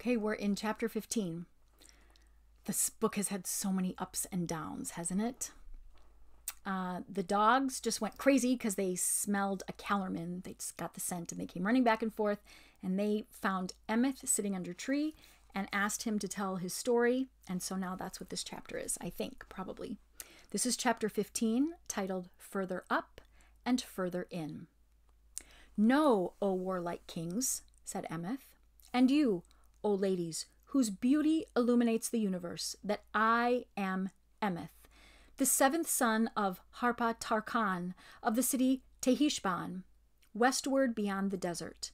Okay, we're in chapter 15. This book has had so many ups and downs, hasn't it? The dogs just went crazy because they smelled a Kellerman. They just got the scent and they came running back and forth, and they found Emmeth sitting under a tree and asked him to tell his story. And so now that's what this chapter is, I think, probably. This is chapter 15, titled Further Up and Further In. "Know, O warlike kings," said Emmeth, "and you, O ladies, whose beauty illuminates the universe, that I am Emmeth, the seventh son of Harpa Tarkhan of the city Tehishban, westward beyond the desert.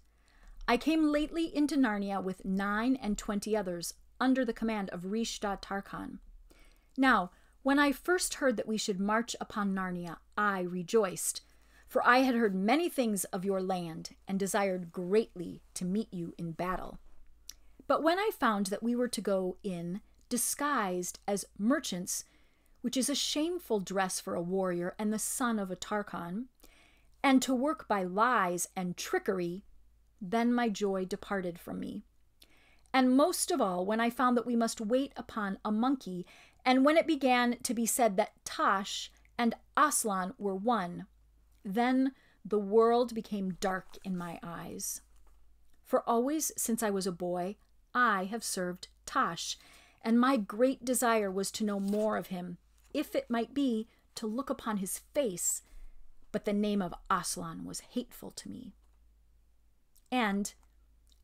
I came lately into Narnia with 29 others under the command of Rishta Tarkhan. Now, when I first heard that we should march upon Narnia, I rejoiced, for I had heard many things of your land and desired greatly to meet you in battle. But when I found that we were to go in disguised as merchants, which is a shameful dress for a warrior and the son of a Tarkhan, and to work by lies and trickery, then my joy departed from me. And most of all, when I found that we must wait upon a monkey, and when it began to be said that Tash and Aslan were one, then the world became dark in my eyes. For always since I was a boy, I have served Tash, and my great desire was to know more of him, if it might be to look upon his face, but the name of Aslan was hateful to me. And,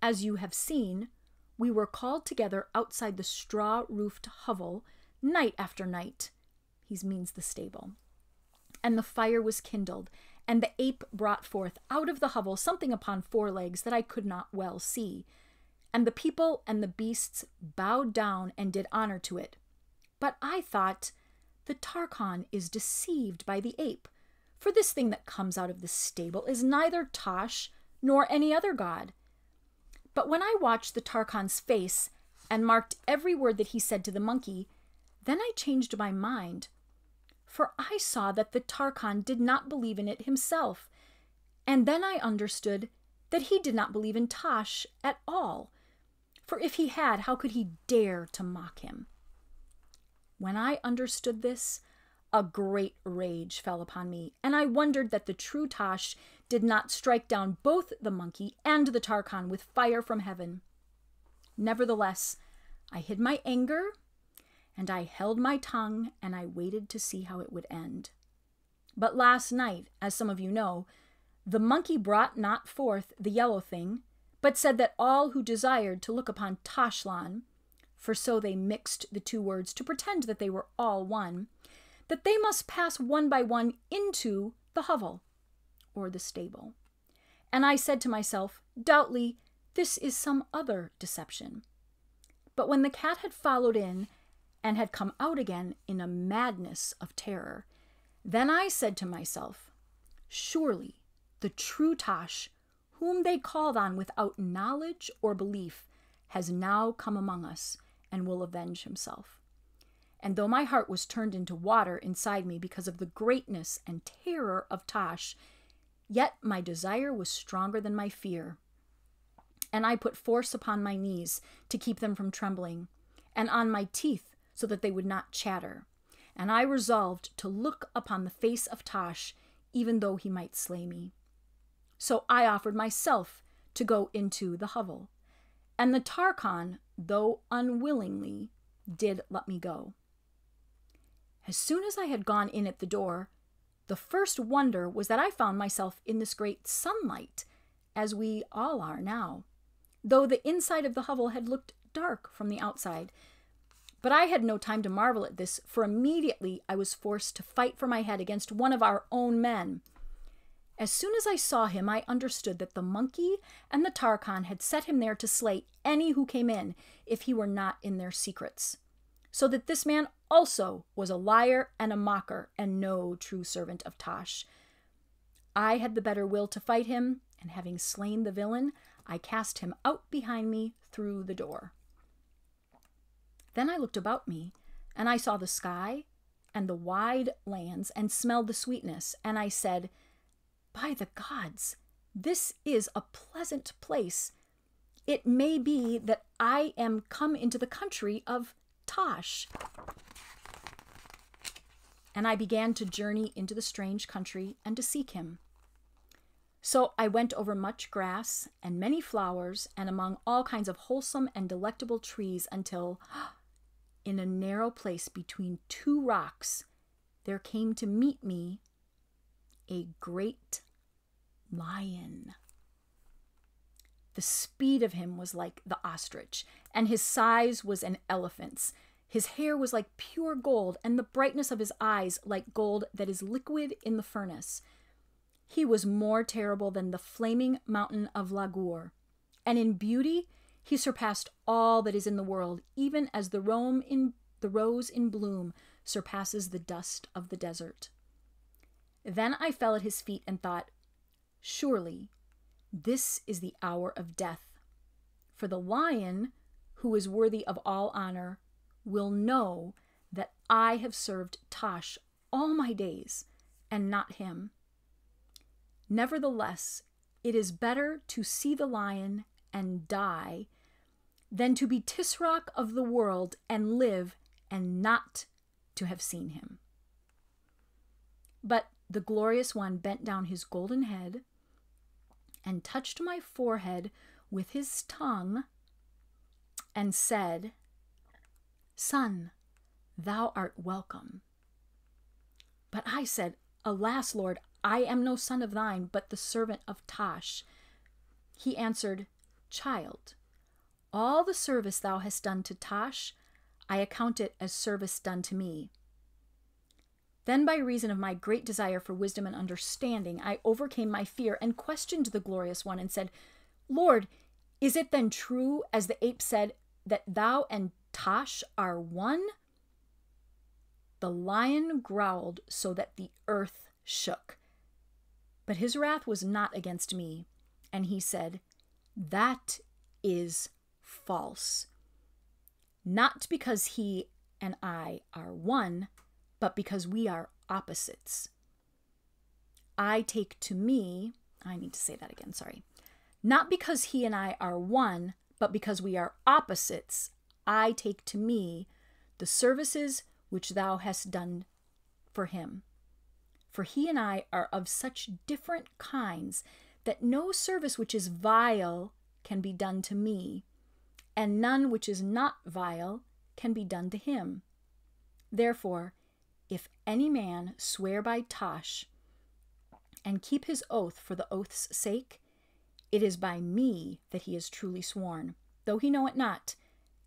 as you have seen, we were called together outside the straw-roofed hovel night after night. He means the stable. And the fire was kindled, and the ape brought forth out of the hovel something upon 4 legs that I could not well see. And the people and the beasts bowed down and did honor to it. But I thought, the Tarkhan is deceived by the ape, for this thing that comes out of the stable is neither Tash nor any other god. But when I watched the Tarkhan's face and marked every word that he said to the monkey, then I changed my mind, for I saw that the Tarkhan did not believe in it himself, and then I understood that he did not believe in Tash at all, for if he had, how could he dare to mock him? When I understood this, a great rage fell upon me, and I wondered that the true Tash did not strike down both the monkey and the Tarkhan with fire from heaven. Nevertheless, I hid my anger, and I held my tongue, and I waited to see how it would end. But last night, as some of you know, the monkey brought not forth the yellow thing, but said that all who desired to look upon Tashlan, for so they mixed the 2 words to pretend that they were all one, that they must pass one by one into the hovel, or the stable. And I said to myself, doubtly, this is some other deception. But when the cat had followed in, and had come out again in a madness of terror, then I said to myself, surely the true Tash, whom they called on without knowledge or belief, has now come among us and will avenge himself. And though my heart was turned into water inside me because of the greatness and terror of Tash, yet my desire was stronger than my fear. And I put force upon my knees to keep them from trembling, and on my teeth so that they would not chatter. And I resolved to look upon the face of Tash, even though he might slay me. So I offered myself to go into the hovel, and the Tarkhan, though unwillingly, did let me go. As soon as I had gone in at the door, the first wonder was that I found myself in this great sunlight, as we all are now, though the inside of the hovel had looked dark from the outside. But I had no time to marvel at this, for immediately I was forced to fight for my head against one of our own men. As soon as I saw him, I understood that the monkey and the Tarkhan had set him there to slay any who came in, if he were not in their secrets. So that this man also was a liar and a mocker, and no true servant of Tash. I had the better will to fight him, and having slain the villain, I cast him out behind me through the door. Then I looked about me, and I saw the sky and the wide lands, and smelled the sweetness, and I said, by the gods, this is a pleasant place. it may be that I am come into the country of Tosh. And I began to journey into the strange country and to seek him. So I went over much grass and many flowers and among all kinds of wholesome and delectable trees until, in a narrow place between two rocks, there came to meet me a great lion. The speed of him was like the ostrich, and his size was an elephant's. His hair was like pure gold, and the brightness of his eyes like gold that is liquid in the furnace. He was more terrible than the flaming mountain of Lagur, and in beauty he surpassed all that is in the world, even as the rose in bloom surpasses the dust of the desert. Then I fell at his feet and thought, surely this is the hour of death, for the lion, who is worthy of all honor, will know that I have served Tosh all my days, and not him. Nevertheless, it is better to see the lion and die than to be Tisroc of the world and live and not to have seen him. But the glorious one bent down his golden head and touched my forehead with his tongue and said, Son, thou art welcome. But I said, Alas, Lord, I am no son of thine, but the servant of Tosh. He answered, Child, all the service thou hast done to Tosh, I account it as service done to me. Then by reason of my great desire for wisdom and understanding, I overcame my fear and questioned the glorious one and said, Lord, is it then true, as the ape said, that thou and Tosh are one? The lion growled so that the earth shook. But his wrath was not against me, and he said, That is false. Not because he and I are one, but because we are opposites. I take to me, I need to say that again, sorry. Not because he and I are one, but because we are opposites, I take to me the services which thou hast done for him. For he and I are of such different kinds that no service which is vile can be done to me, and none which is not vile can be done to him. Therefore, if any man swear by Tosh and keep his oath for the oath's sake, it is by me that he is truly sworn, though he know it not,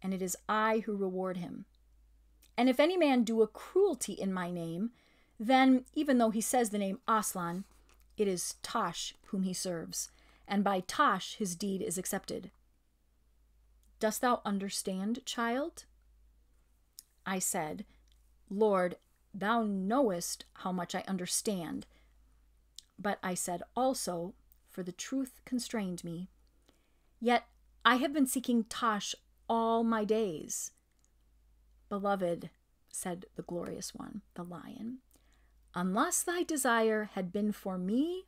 and it is I who reward him. And if any man do a cruelty in my name, then, even though he says the name Aslan, it is Tosh whom he serves, and by Tosh his deed is accepted. Dost thou understand, child? I said, Lord, thou knowest how much I understand. But I said also, for the truth constrained me, Yet I have been seeking Tosh all my days. Beloved, said the glorious one, the lion, unless thy desire had been for me,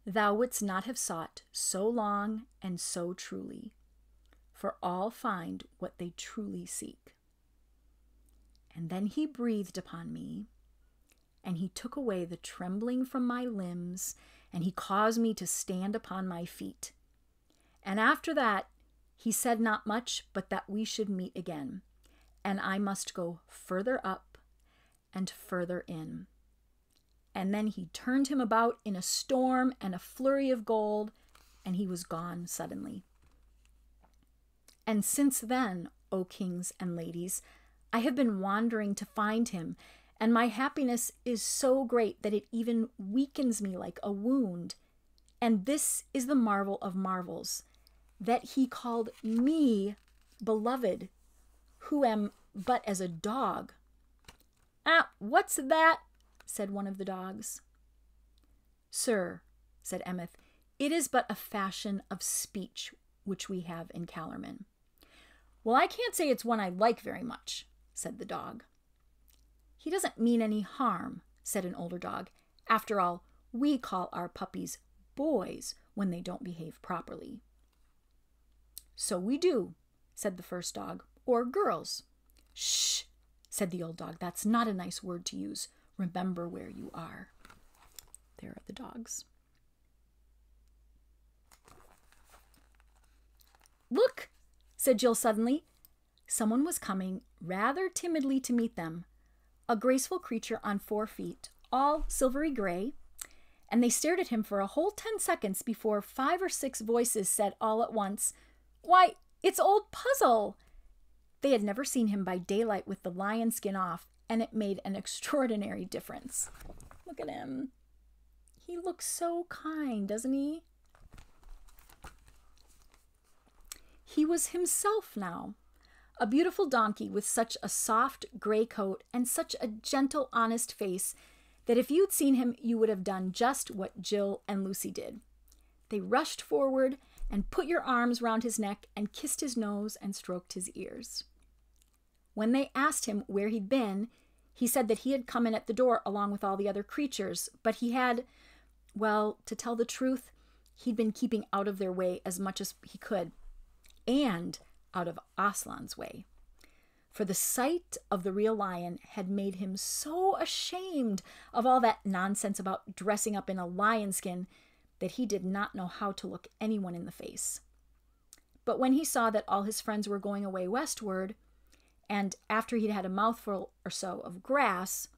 thou wouldst not have sought so long and so truly, for all find what they truly seek. And then he breathed upon me, and he took away the trembling from my limbs, and he caused me to stand upon my feet. And after that, he said not much, but that we should meet again, and I must go further up and further in. And then he turned him about in a storm and a flurry of gold, and he was gone suddenly. And since then, O kings and ladies, I have been wandering to find him, and my happiness is so great that it even weakens me like a wound. And this is the marvel of marvels, that he called me beloved, who am but as a dog. Ah, what's that? Said one of the dogs. Sir, said Emeth, it is but a fashion of speech which we have in Calormen. Well, I can't say it's one I like very much, said the dog. He doesn't mean any harm, said an older dog. After all, we call our puppies boys when they don't behave properly. So we do, said the first dog. Or girls. Shh, said the old dog. That's not a nice word to use. Remember where you are. There are the dogs. Look, said Jill suddenly. Someone was coming rather timidly to meet them. A graceful creature on 4 feet, all silvery gray, and they stared at him for a whole 10 seconds before 5 or 6 voices said all at once, "Why, it's old Puzzle!" They had never seen him by daylight with the lion skin off, and it made an extraordinary difference. Look at him. He looks so kind, doesn't he? He was himself now, a beautiful donkey with such a soft gray coat and such a gentle, honest face that if you'd seen him, you would have done just what Jill and Lucy did. They rushed forward and put your arms round his neck and kissed his nose and stroked his ears. When they asked him where he'd been, he said that he had come in at the door along with all the other creatures, but he had, well, to tell the truth, he'd been keeping out of their way as much as he could, and out of Aslan's way. For the sight of the real lion had made him so ashamed of all that nonsense about dressing up in a lion skin that he did not know how to look anyone in the face. But when he saw that all his friends were going away westward, and after he'd had a mouthful or so of grass,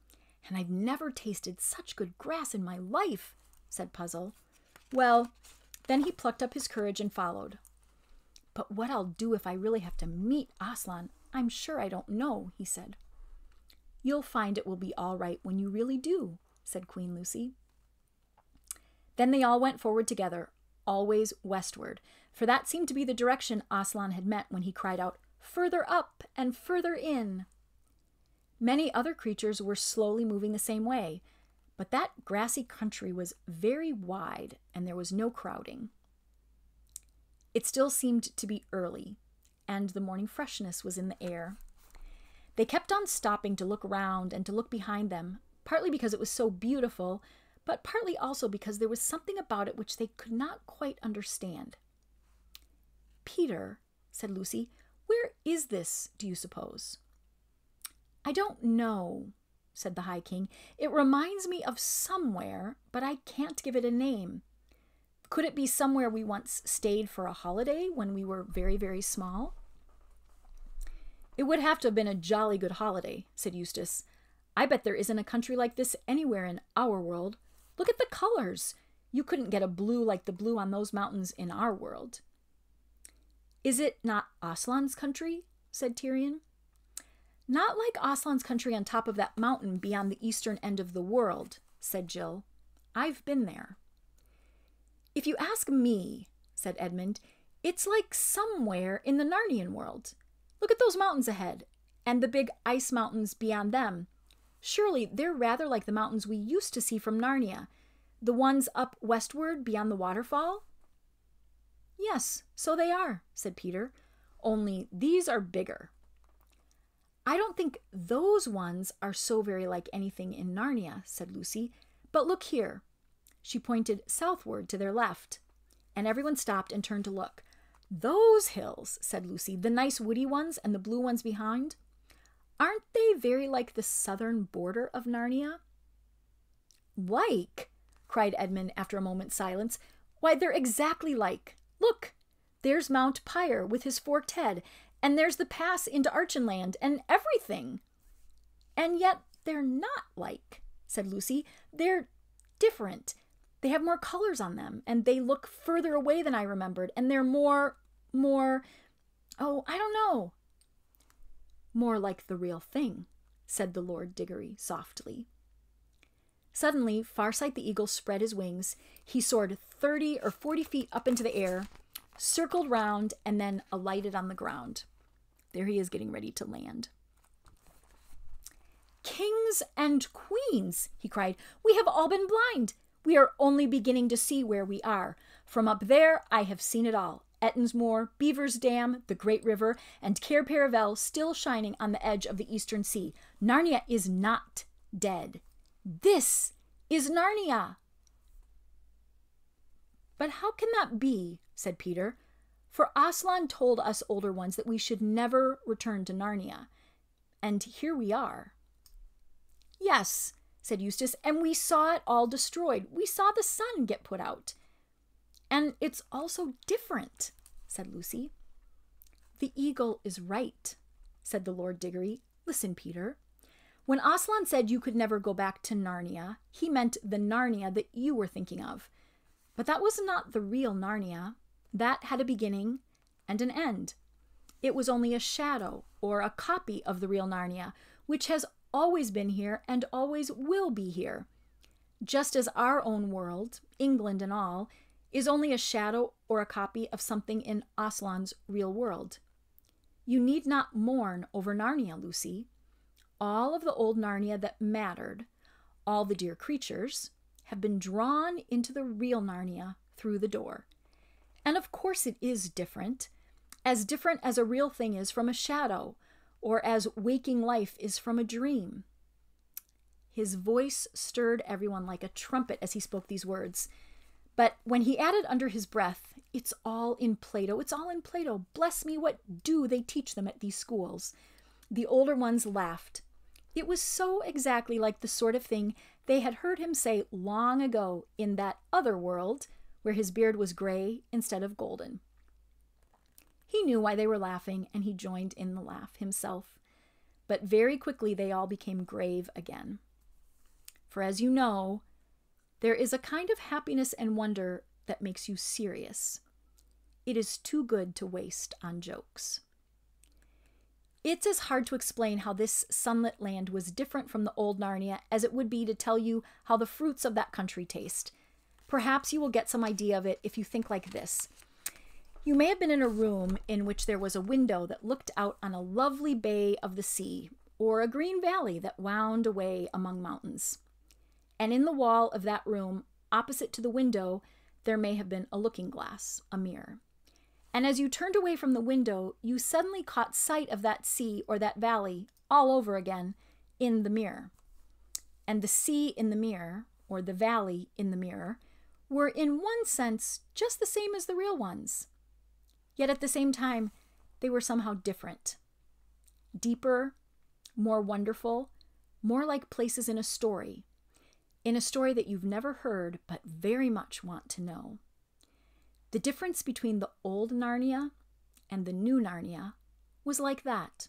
"And I've never tasted such good grass in my life," said Puzzle, well, then he plucked up his courage and followed. "But what I'll do if I really have to meet Aslan, I'm sure I don't know," he said. "You'll find it will be all right when you really do," said Queen Lucy. Then they all went forward together, always westward, for that seemed to be the direction Aslan had meant when he cried out, "Further up and further in." Many other creatures were slowly moving the same way, but that grassy country was very wide and there was no crowding. It still seemed to be early, and the morning freshness was in the air. They kept on stopping to look around and to look behind them, partly because it was so beautiful, but partly also because there was something about it which they could not quite understand. "Peter," said Lucy, "where is this, do you suppose?" "I don't know," said the High King. "It reminds me of somewhere, but I can't give it a name. Could it be somewhere we once stayed for a holiday when we were very, very small?" "It would have to have been a jolly good holiday," said Eustace. "I bet there isn't a country like this anywhere in our world. Look at the colors. You couldn't get a blue like the blue on those mountains in our world." "Is it not Aslan's country?" said Tirian. "Not like Aslan's country on top of that mountain beyond the eastern end of the world," said Jill. "I've been there." "If you ask me," said Edmund, "it's like somewhere in the Narnian world. Look at those mountains ahead, and the big ice mountains beyond them. Surely they're rather like the mountains we used to see from Narnia, the ones up westward beyond the waterfall." "Yes, so they are," said Peter, "only these are bigger." "I don't think those ones are so very like anything in Narnia," said Lucy, "but look here." She pointed southward to their left, and everyone stopped and turned to look. "Those hills," said Lucy, "the nice woody ones and the blue ones behind, aren't they very like the southern border of Narnia?" "Like?" cried Edmund after a moment's silence. "Why, they're exactly like. Look, there's Mount Pyre with his forked head, and there's the pass into Archenland, and everything." "And yet they're not like," said Lucy. "They're different. They have more colors on them, and they look further away than I remembered, and they're more, oh, I don't know." "More like the real thing," said the Lord Diggory softly. Suddenly, Farsight the eagle spread his wings. He soared 30 or 40 feet up into the air, circled round, and then alighted on the ground. There he is getting ready to land. "Kings and queens," he cried, "we have all been blind. We are only beginning to see where we are. From up there, I have seen it all. Ettonsmoor, Beaver's Dam, the Great River, and Cair Paravel still shining on the edge of the eastern sea. Narnia is not dead. This is Narnia." "But how can that be?" said Peter. For Aslan told us older ones that we should never return to Narnia. And here we are. Yes, said Eustace, and we saw it all destroyed. We saw the sun get put out. And it's also different, said Lucy. The eagle is right, said the Lord Diggory. Listen, Peter. When Aslan said you could never go back to Narnia, he meant the Narnia that you were thinking of. But that was not the real Narnia. That had a beginning and an end. It was only a shadow or a copy of the real Narnia, which has always been here and always will be here. Just as our own world, England and all, is only a shadow or a copy of something in Aslan's real world. You need not mourn over Narnia, Lucy. All of the old Narnia that mattered, all the dear creatures, have been drawn into the real Narnia through the door. And of course it is different as a real thing is from a shadow, or as waking life is from a dream. His voice stirred everyone like a trumpet as he spoke these words. But when he added under his breath, it's all in Plato, it's all in Plato. Bless me, what do they teach them at these schools? The older ones laughed. It was so exactly like the sort of thing they had heard him say long ago in that other world where his beard was gray instead of golden. He knew why they were laughing, and he joined in the laugh himself. But very quickly they all became grave again. For as you know, there is a kind of happiness and wonder that makes you serious. It is too good to waste on jokes. It's as hard to explain how this sunlit land was different from the old Narnia as it would be to tell you how the fruits of that country taste. Perhaps you will get some idea of it if you think like this. You may have been in a room in which there was a window that looked out on a lovely bay of the sea, or a green valley that wound away among mountains. And in the wall of that room, opposite to the window, there may have been a looking glass, a mirror. And as you turned away from the window, you suddenly caught sight of that sea or that valley all over again in the mirror. And the sea in the mirror, or the valley in the mirror, were in one sense just the same as the real ones. Yet at the same time, they were somehow different. Deeper, more wonderful, more like places in a story that you've never heard but very much want to know. The difference between the old Narnia and the new Narnia was like that.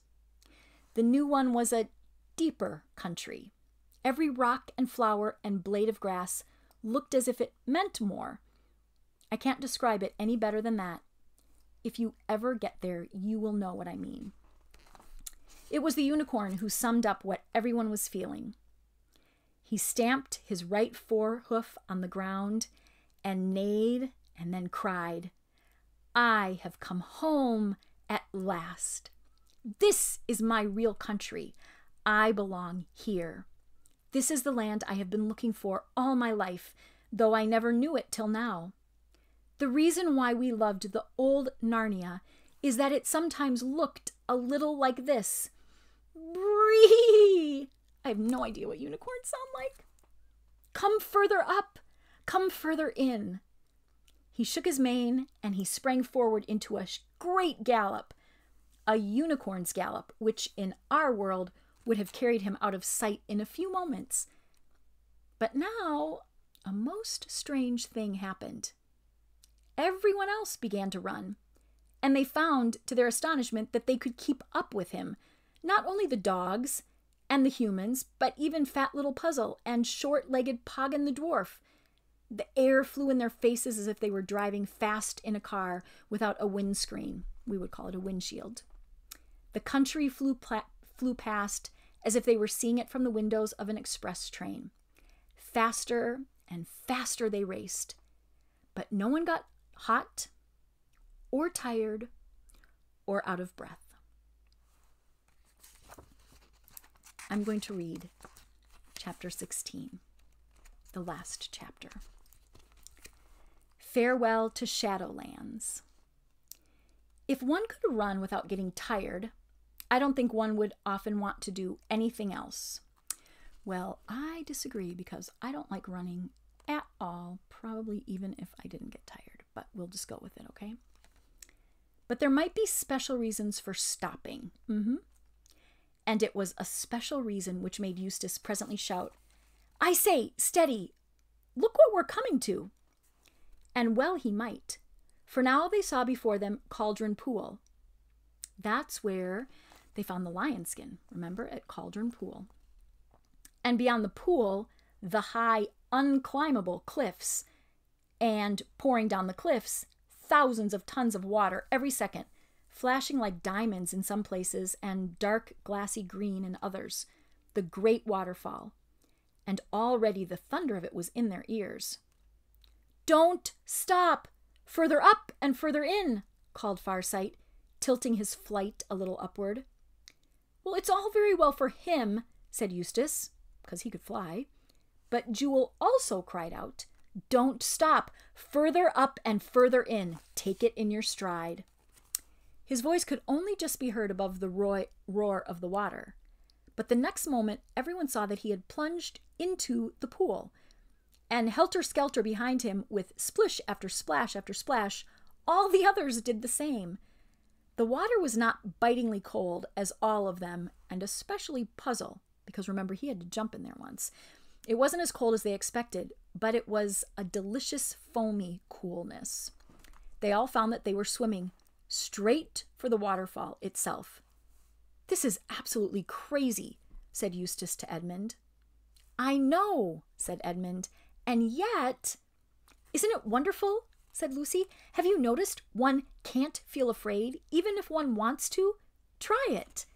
The new one was a deeper country. Every rock and flower and blade of grass looked as if it meant more. I can't describe it any better than that. If you ever get there, you will know what I mean. It was the unicorn who summed up what everyone was feeling. He stamped his right forehoof on the ground and neighed and then cried, I have come home at last. This is my real country. I belong here. This is the land I have been looking for all my life, though I never knew it till now. The reason why we loved the old Narnia is that it sometimes looked a little like this. Bree! I have no idea what unicorns sound like. Come further up. Come further in. He shook his mane and he sprang forward into a great gallop, a unicorn's gallop, which in our world would have carried him out of sight in a few moments. But now a most strange thing happened. Everyone else began to run, and they found, to their astonishment, that they could keep up with him. Not only the dogs and the humans, but even fat little Puzzle and short-legged Poggin the dwarf. The air flew in their faces as if they were driving fast in a car without a windscreen. We would call it a windshield. The country flew past as if they were seeing it from the windows of an express train. Faster and faster they raced, but no one got hot or tired or out of breath. I'm going to read chapter 16, the last chapter. Farewell to Shadowlands. If one could run without getting tired, I don't think one would often want to do anything else. Well, I disagree because I don't like running at all, probably even if I didn't get tired, but we'll just go with it, okay? but there might be special reasons for stopping. And it was a special reason which made Eustace presently shout, "I say, steady! Look what we're coming to!" And well he might, for now they saw before them Cauldron Pool. That's where they found the lion skin, remember, at Cauldron Pool. And beyond the pool, the high, unclimbable cliffs, and pouring down the cliffs, thousands of tons of water every second, flashing like diamonds in some places and dark glassy green in others, the great waterfall. And already the thunder of it was in their ears. "Don't stop! Further up and further in," called Farsight, tilting his flight a little upward. "Well, it's all very well for him," said Eustace, because he could fly. But Jewel also cried out, "Don't stop! Further up and further in. Take it in your stride." His voice could only just be heard above the roar of the water. But the next moment, everyone saw that he had plunged into the pool. And helter-skelter behind him, with splish after splash after splash, all the others did the same. The water was not bitingly cold, as all of them, and especially Puzzle, because remember, he had to jump in there once. It wasn't as cold as they expected, but it was a delicious, foamy coolness. They all found that they were swimming straight for the waterfall itself. "This is absolutely crazy," said Eustace to Edmund. "I know," said Edmund, "and yet—" "Isn't it wonderful?" said Lucy. "Have you noticed one can't feel afraid, even if one wants to? Try it."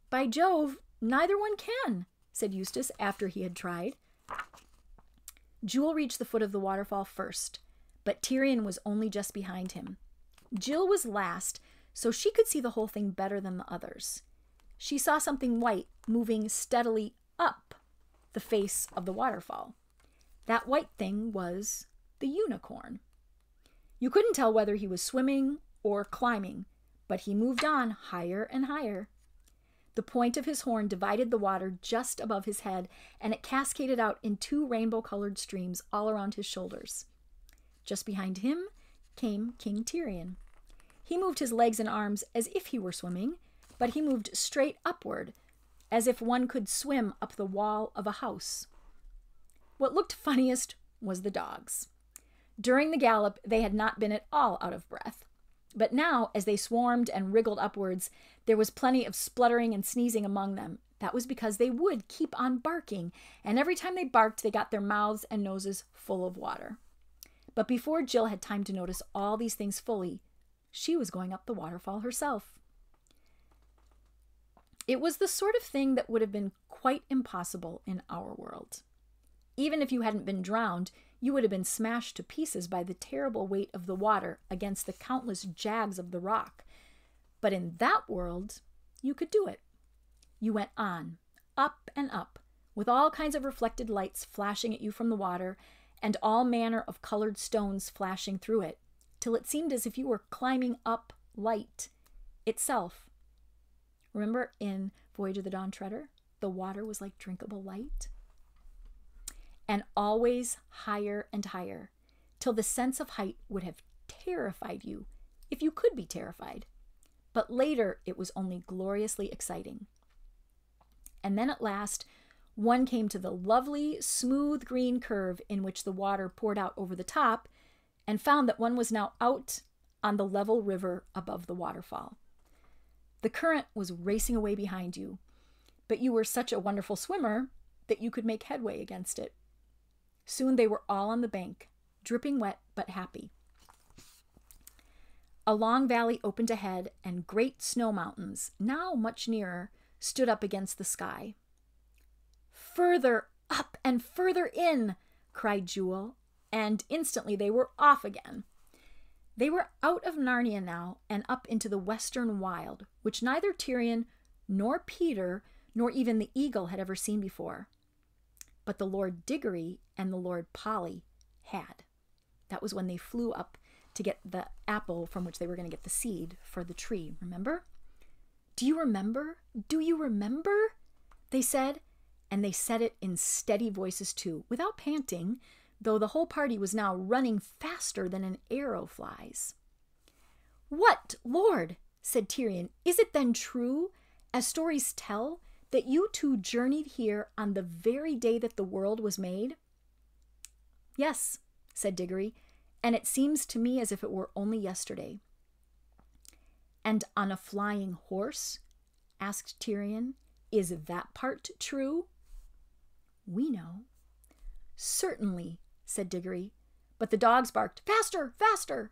"By Jove, neither one can," said Eustace after he had tried. Jewel reached the foot of the waterfall first, but Tirian was only just behind him. Jill was last, so she could see the whole thing better than the others. She saw something white moving steadily up the face of the waterfall. That white thing was the unicorn. You couldn't tell whether he was swimming or climbing, but he moved on higher and higher. The point of his horn divided the water just above his head, and it cascaded out in 2 rainbow-colored streams all around his shoulders. Just behind him came King Tirian. He moved his legs and arms as if he were swimming, but he moved straight upward, as if one could swim up the wall of a house. What looked funniest was the dogs. During the gallop, they had not been at all out of breath. But now, as they swarmed and wriggled upwards, there was plenty of spluttering and sneezing among them. That was because they would keep on barking, and every time they barked, they got their mouths and noses full of water. But before Jill had time to notice all these things fully, she was going up the waterfall herself. It was the sort of thing that would have been quite impossible in our world. Even if you hadn't been drowned, you would have been smashed to pieces by the terrible weight of the water against the countless jags of the rock. But in that world, you could do it. You went on, up and up, with all kinds of reflected lights flashing at you from the water, and all manner of colored stones flashing through it, till it seemed as if you were climbing up light itself. Remember in Voyage of the Dawn Treader, the water was like drinkable light? And always higher and higher, till the sense of height would have terrified you, if you could be terrified. But later, it was only gloriously exciting. And then at last, one came to the lovely, smooth green curve in which the water poured out over the top, and found that one was now out on the level river above the waterfall. The current was racing away behind you, but you were such a wonderful swimmer that you could make headway against it. Soon they were all on the bank, dripping wet but happy. A long valley opened ahead, and great snow mountains, now much nearer, stood up against the sky. "Further up and further in," cried Jewel, and instantly they were off again. They were out of Narnia now and up into the western wild, which neither Tirian nor Peter nor even the eagle had ever seen before. But the Lord Diggory and the Lord Polly had. That was when they flew up to get the apple from which they were going to get the seed for the tree, remember? "Do you remember? Do you remember?" they said, and they said it in steady voices too, without panting, though the whole party was now running faster than an arrow flies. "What, Lord," said Tirian, "is it then true, as stories tell, that you two journeyed here on the very day that the world was made?" "Yes," said Diggory, "and it seems to me as if it were only yesterday." "And on a flying horse?" asked Tirian. "Is that part true?" "We know." "Certainly," said Diggory, but the dogs barked, "Faster, faster!"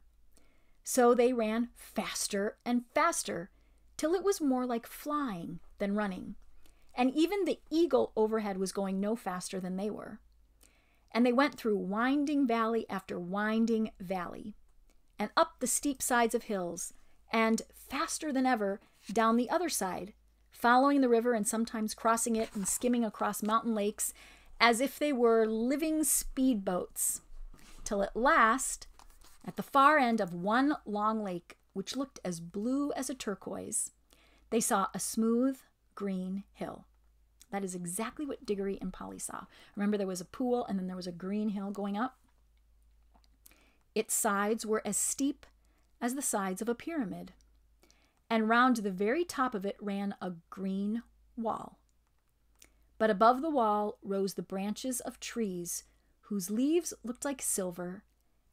So they ran faster and faster, till it was more like flying than running, and even the eagle overhead was going no faster than they were. And they went through winding valley after winding valley, and up the steep sides of hills, and faster than ever down the other side, following the river and sometimes crossing it and skimming across mountain lakes as if they were living speedboats, till at last, at the far end of one long lake, which looked as blue as a turquoise, they saw a smooth green hill. That is exactly what Diggory and Polly saw. Remember, there was a pool and then there was a green hill going up? Its sides were as steep as the sides of a pyramid, and round the very top of it ran a green wall. But above the wall rose the branches of trees whose leaves looked like silver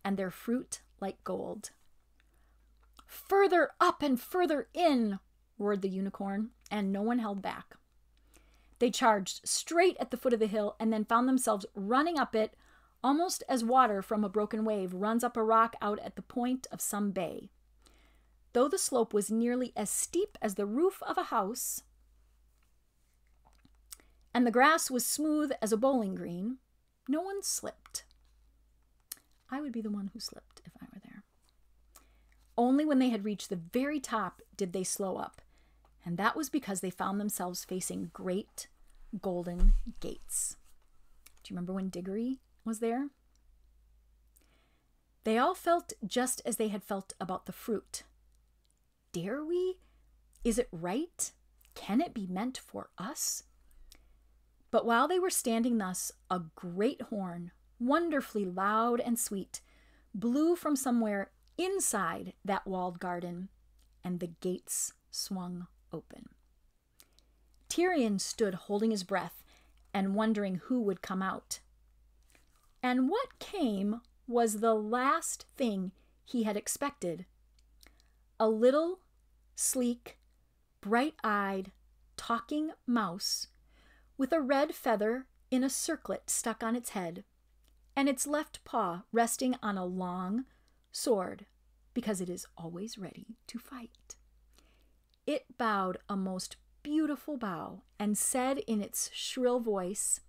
and their fruit like gold. "Further up and further in," roared the unicorn, and no one held back. They charged straight at the foot of the hill and then found themselves running up it almost as water from a broken wave runs up a rock out at the point of some bay. Though the slope was nearly as steep as the roof of a house, and the grass was smooth as a bowling green, no one slipped. I would be the one who slipped if I were there. Only when they had reached the very top did they slow up, and that was because they found themselves facing great golden gates. Do you remember when Diggory was there? They all felt just as they had felt about the fruit. Dare we? Is it right? Can it be meant for us? But while they were standing thus, a great horn, wonderfully loud and sweet, blew from somewhere inside that walled garden, and the gates swung open. Tirian stood holding his breath and wondering who would come out. And what came was the last thing he had expected. A little, sleek, bright-eyed, talking mouse with a red feather in a circlet stuck on its head, and its left paw resting on a long sword, because it is always ready to fight. It bowed a most beautiful bow and said in its shrill voice,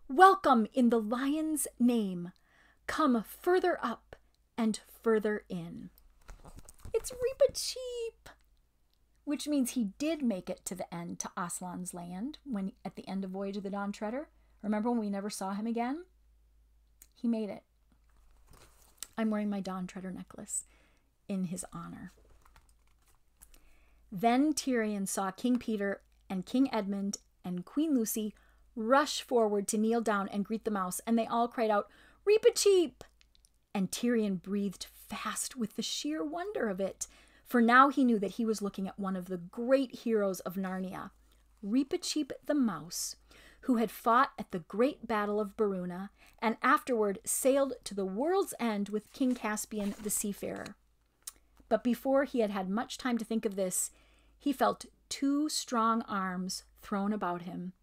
"Welcome in the lion's name. Come further up and further in." It's Reepicheep, which means he did make it to the end, to Aslan's land, when at the end of Voyage of the Dawn Treader. Remember when we never saw him again? He made it. I'm wearing my Dawn Treader necklace in his honor. Then Tirian saw King Peter and King Edmund and Queen Lucy rush forward to kneel down and greet the mouse, and they all cried out, "Reepicheep!" And Tirian breathed fast with the sheer wonder of it, for now he knew that he was looking at one of the great heroes of Narnia, Reepicheep the mouse, who had fought at the great battle of Baruna and afterward sailed to the world's end with King Caspian the seafarer. But before he had had much time to think of this, he felt 2 strong arms thrown about him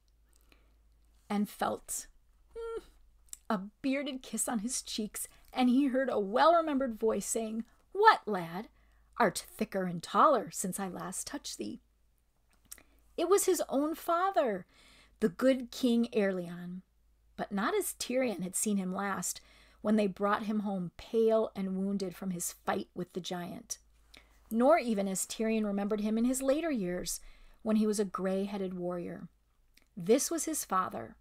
and felt a bearded kiss on his cheeks, and he heard a well-remembered voice saying, "What, lad? Art thicker and taller since I last touched thee." It was his own father, the good King Airlion, but not as Tirian had seen him last, when they brought him home pale and wounded from his fight with the giant, nor even as Tirian remembered him in his later years, when he was a gray-headed warrior. This was his father,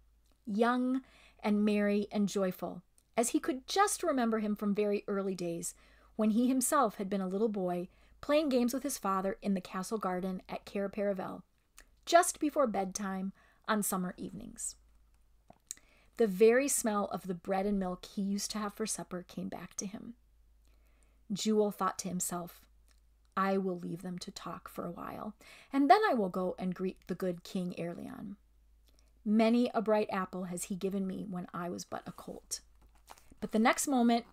young and merry and joyful, as he could just remember him from very early days, when he himself had been a little boy, playing games with his father in the castle garden at Cair Paravel, just before bedtime on summer evenings. The very smell of the bread and milk he used to have for supper came back to him. Jewel thought to himself, I will leave them to talk for a while, and then I will go and greet the good King Aurelian. Many a bright apple has he given me when I was but a colt." But the next moment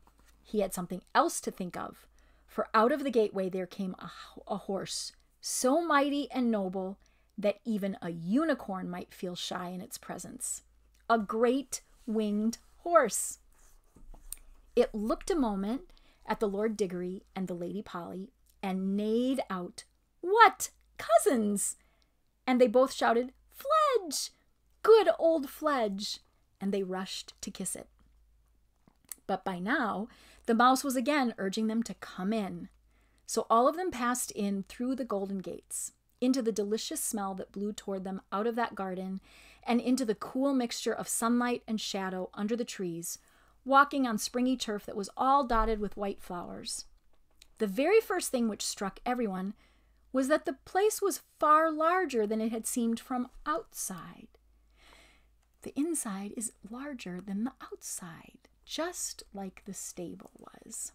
he had something else to think of, for out of the gateway there came a horse, so mighty and noble that even a unicorn might feel shy in its presence. A great winged horse. It looked a moment at the Lord Diggory and the Lady Polly, and neighed out, "What, cousins!" And they both shouted, "Fledge! Good old Fledge!" And they rushed to kiss it. But by now, the mouse was again urging them to come in. So all of them passed in through the golden gates, into the delicious smell that blew toward them out of that garden, and into the cool mixture of sunlight and shadow under the trees, walking on springy turf that was all dotted with white flowers. The very first thing which struck everyone was that the place was far larger than it had seemed from outside. The inside is larger than the outside, just like the stable was.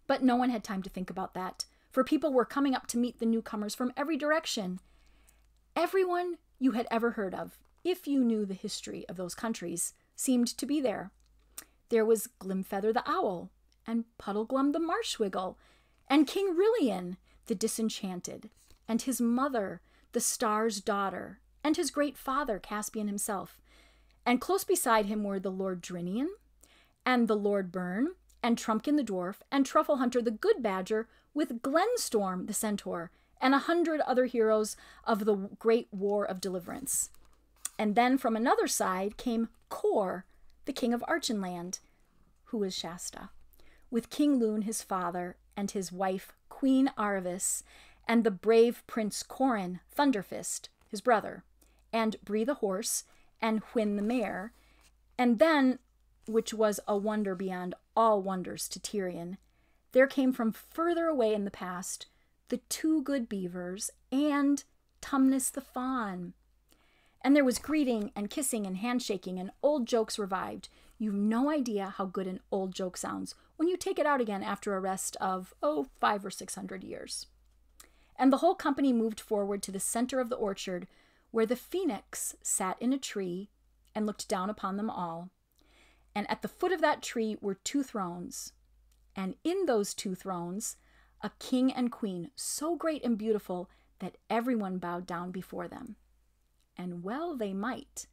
But no one had time to think about that, for people were coming up to meet the newcomers from every direction. Everyone you had ever heard of, if you knew the history of those countries, seemed to be there. There was Glimfeather the owl, and Puddleglum the marshwiggle, and King Rilian the disenchanted, and his mother, the star's daughter, and his great father, Caspian himself. And close beside him were the Lord Drinian, and the Lord Byrne, and Trumpkin the dwarf, and Trufflehunter the good badger, with Glenstorm the centaur, and 100 other heroes of the great war of deliverance. And then from another side came Kor, the king of Archenland, who was Shasta, with King Lune his father, and his wife Queen Aravis, and the brave Prince Corin Thunderfist, his brother, and Bree the horse, and Hwin the mare, and then, which was a wonder beyond all wonders to Tyrion, there came from further away in the past the 2 good beavers and Tumnus the fawn. And there was greeting and kissing and handshaking, and old jokes revived. You've no idea how good an old joke sounds when you take it out again after a rest of, 500 or 600 years. And the whole company moved forward to the center of the orchard, where the phoenix sat in a tree and looked down upon them all. And at the foot of that tree were 2 thrones. And in those 2 thrones, a king and queen so great and beautiful that everyone bowed down before them. And well they might,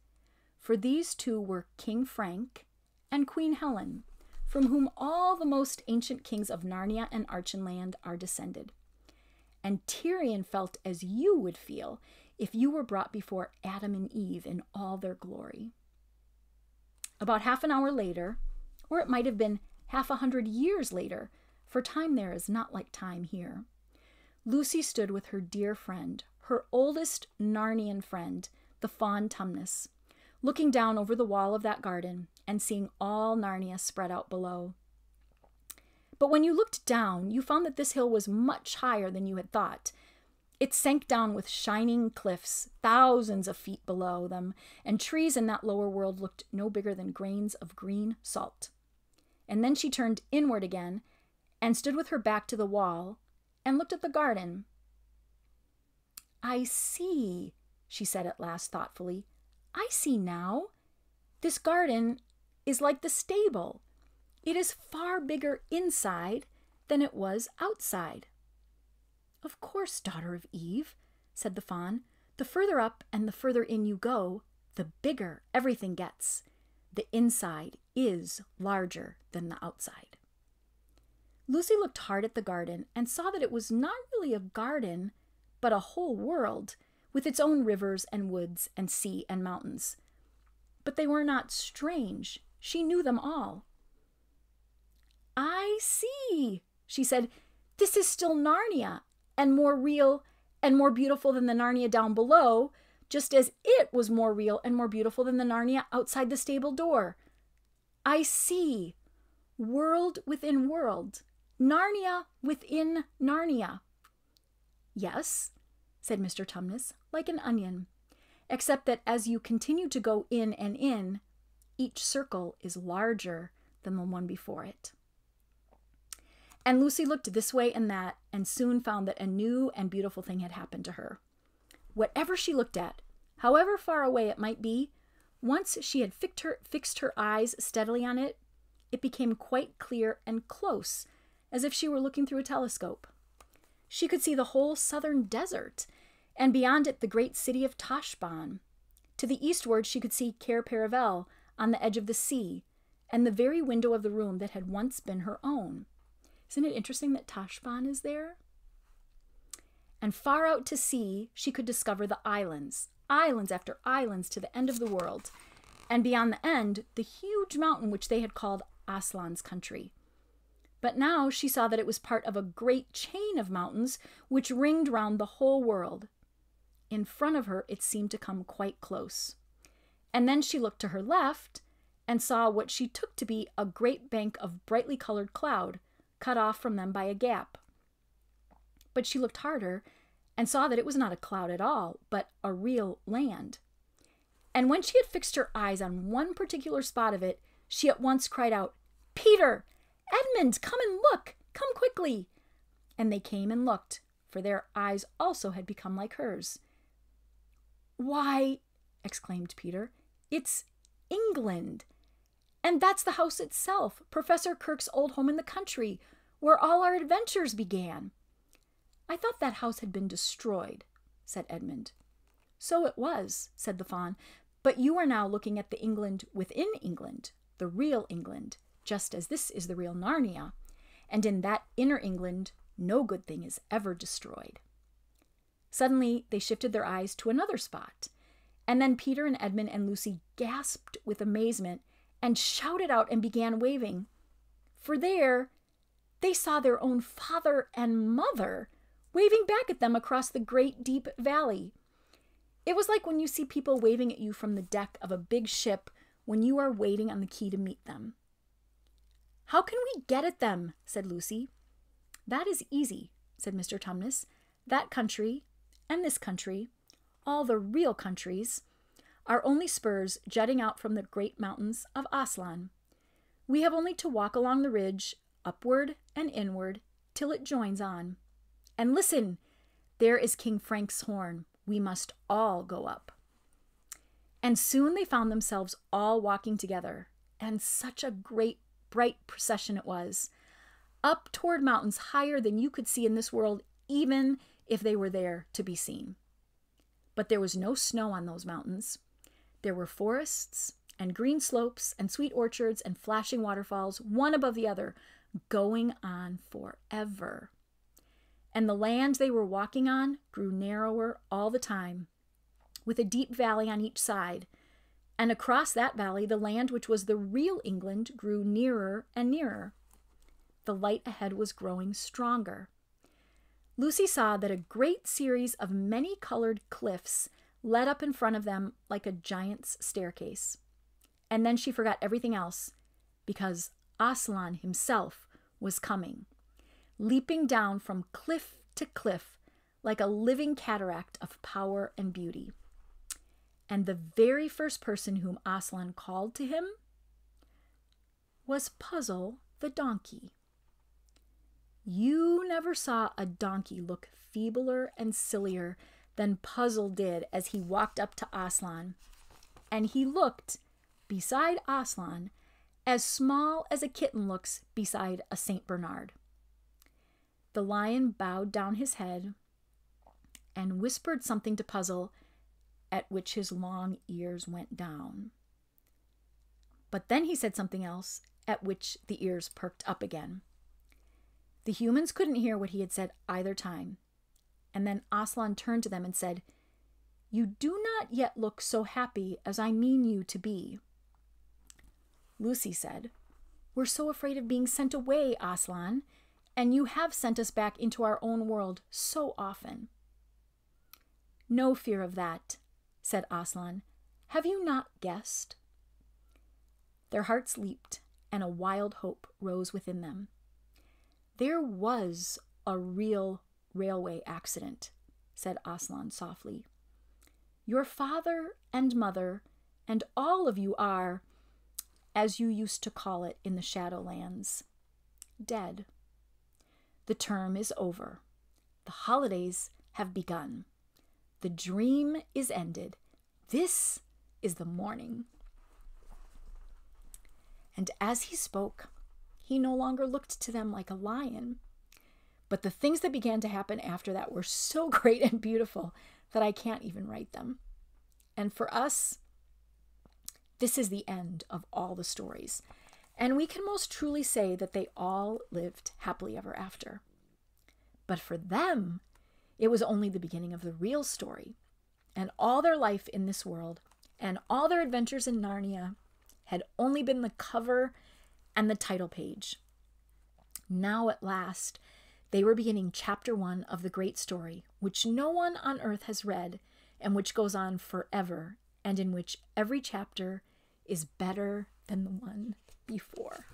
for these 2 were King Frank and Queen Helen, from whom all the most ancient kings of Narnia and Archenland are descended. And Tyrion felt as you would feel if you were brought before Adam and Eve in all their glory. About half an hour later, or it might have been half 100 years later, for time there is not like time here, Lucy stood with her dear friend, her oldest Narnian friend, the fawn Tumnus, looking down over the wall of that garden and seeing all Narnia spread out below. But when you looked down, you found that this hill was much higher than you had thought. It sank down with shining cliffs, thousands of feet below them, and trees in that lower world looked no bigger than grains of green salt. And then she turned inward again and stood with her back to the wall and looked at the garden. "I see," she said at last thoughtfully. "I see now. This garden is like the stable. It is far bigger inside than it was outside." "Of course, daughter of Eve," said the fawn. "The further up and the further in you go, the bigger everything gets. The inside is larger than the outside." Lucy looked hard at the garden and saw that it was not really a garden, but a whole world, with its own rivers and woods and sea and mountains. But they were not strange. She knew them all. "I see," she said. "This is still Narnia, and more real and more beautiful than the Narnia down below, just as it was more real and more beautiful than the Narnia outside the stable door. I see. World within world. Narnia within Narnia." "Yes," said Mr. Tumnus, "like an onion, except that as you continue to go in and in, each circle is larger than the one before it." And Lucy looked this way and that, and soon found that a new and beautiful thing had happened to her. Whatever she looked at, however far away it might be, once she had fixed her eyes steadily on it, it became quite clear and close, as if she were looking through a telescope. She could see the whole southern desert, and beyond it the great city of Tashbaan. To the eastward she could see Cair Paravel on the edge of the sea, and the very window of the room that had once been her own. Isn't it interesting that Tashbaan is there? And far out to sea she could discover the islands, islands after islands to the end of the world, and beyond the end, the huge mountain which they had called Aslan's country. But now she saw that it was part of a great chain of mountains which ringed round the whole world. In front of her it seemed to come quite close. And then she looked to her left and saw what she took to be a great bank of brightly colored cloud, cut off from them by a gap. But she looked harder and saw that it was not a cloud at all, but a real land. And when she had fixed her eyes on one particular spot of it, she at once cried out, "Peter! Edmund, come and look! Come quickly!" And they came and looked, for their eyes also had become like hers. "Why," exclaimed Peter, "it's England! And that's the house itself, Professor Kirk's old home in the country, where all our adventures began." "I thought that house had been destroyed," said Edmund. "So it was," said the fawn, "but you are now looking at the England within England, the real England, just as this is the real Narnia, and in that inner England no good thing is ever destroyed." Suddenly they shifted their eyes to another spot, and then Peter and Edmund and Lucy gasped with amazement and shouted out and began waving, for there they saw their own father and mother waving back at them across the great deep valley. It was like when you see people waving at you from the deck of a big ship when you are waiting on the quay to meet them. "How can we get at them?" said Lucy. "That is easy," said Mr. Tumnus. "That country and this country, all the real countries, are only spurs jutting out from the great mountains of Aslan. We have only to walk along the ridge, upward and inward, till it joins on. And listen, there is King Frank's horn. We must all go up." And soon they found themselves all walking together, and such a great, bright procession it was, up toward mountains higher than you could see in this world, even if they were there to be seen. But there was no snow on those mountains. There were forests and green slopes and sweet orchards and flashing waterfalls, one above the other, going on forever. And the land they were walking on grew narrower all the time, with a deep valley on each side. And across that valley, the land which was the real England grew nearer and nearer. The light ahead was growing stronger. Lucy saw that a great series of many-colored cliffs led up in front of them like a giant's staircase. And then she forgot everything else, because Aslan himself was coming, leaping down from cliff to cliff like a living cataract of power and beauty. And the very first person whom Aslan called to him was Puzzle the donkey. You never saw a donkey look feebler and sillier than Puzzle did as he walked up to Aslan. And he looked, beside Aslan, as small as a kitten looks beside a Saint Bernard. The lion bowed down his head and whispered something to Puzzle, at which his long ears went down. But then he said something else, at which the ears perked up again. The humans couldn't hear what he had said either time. And then Aslan turned to them and said, "You do not yet look so happy as I mean you to be." Lucy said, "We're so afraid of being sent away, Aslan, and you have sent us back into our own world so often." "No fear of that," said Aslan. "Have you not guessed?" Their hearts leaped, and a wild hope rose within them. "There was a real railway accident," said Aslan softly. "Your father and mother and all of you are, as you used to call it in the Shadowlands, dead. The term is over. The holidays have begun. The dream is ended. This is the morning. And as he spoke, he no longer looked to them like a lion. But the things that began to happen after that were so great and beautiful that I can't even write them. And for us, this is the end of all the stories. And we can most truly say that they all lived happily ever after. But for them, it was only the beginning of the real story. And all their life in this world and all their adventures in Narnia had only been the cover and the title page. Now at last, they were beginning chapter 1 of the great story, which no one on earth has read and which goes on forever, and in which every chapter is better than the one before.